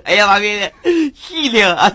哎呀妈逼的，细灵啊！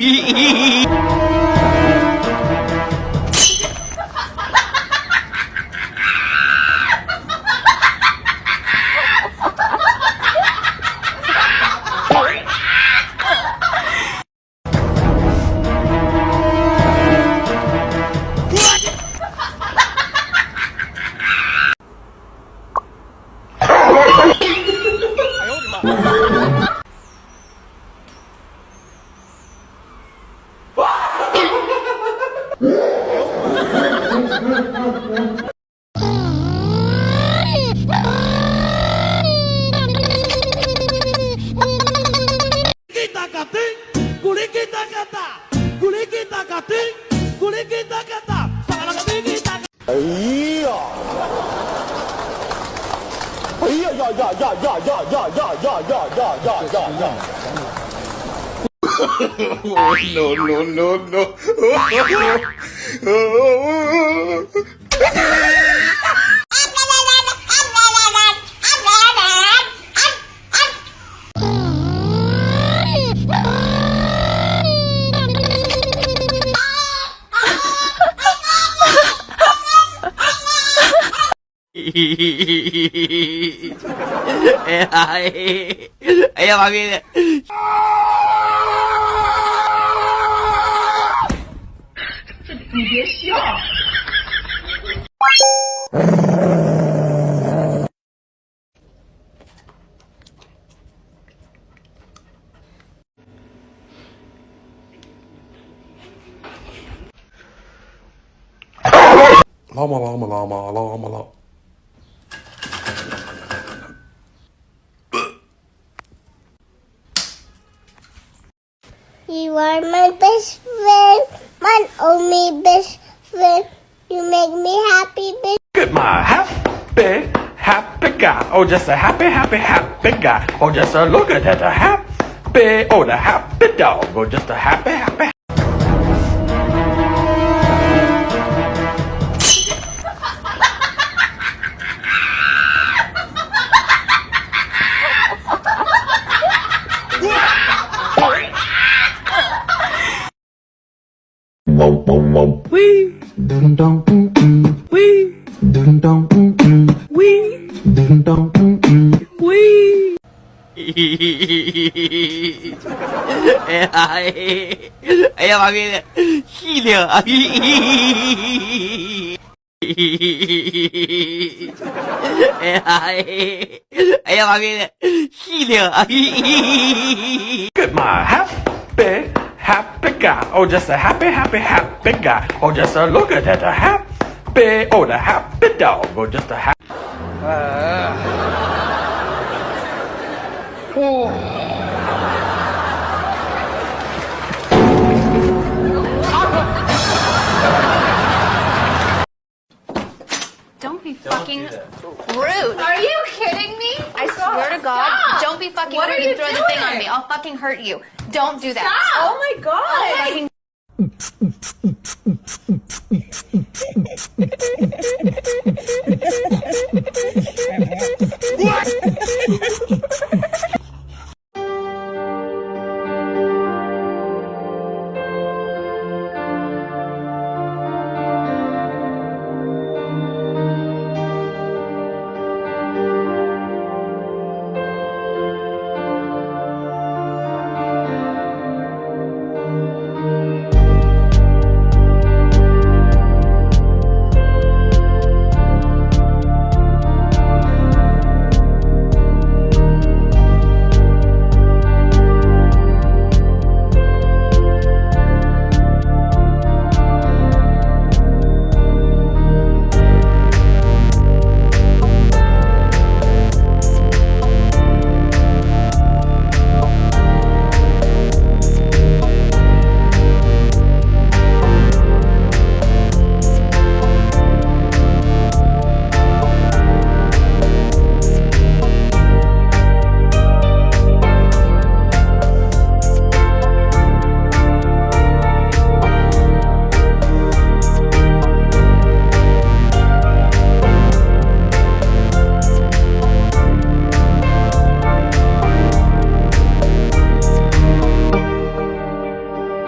哎呀！哎呀呀呀呀呀呀呀呀呀呀呀呀呀呀！No no no no！ 哎呀妈逼的！你别笑。拉嘛拉嘛拉嘛拉嘛拉。You are my best friend, my only best friend. You make me happy, best. Look at my happy guy. Oh, just a happy guy. Oh, just a look at that the happy dog. Oh, just a happy. Wee. Dum dum Wee. Dum dum Wee. Dum dum Wee. 哎呀妈逼的，细灵啊！哎呀妈逼的，细灵啊！ Look at my happy guy. Oh, just a happy guy. Oh, just a look at that the happy dog. Oh, just a happy. Don't be fucking rude. Are you kidding me? I swear to God, Stop. don't be fucking What rude are and you throw the thing on doing? me. I'll fucking hurt you. Don't do that. Stop. Oh my god. Fucking What?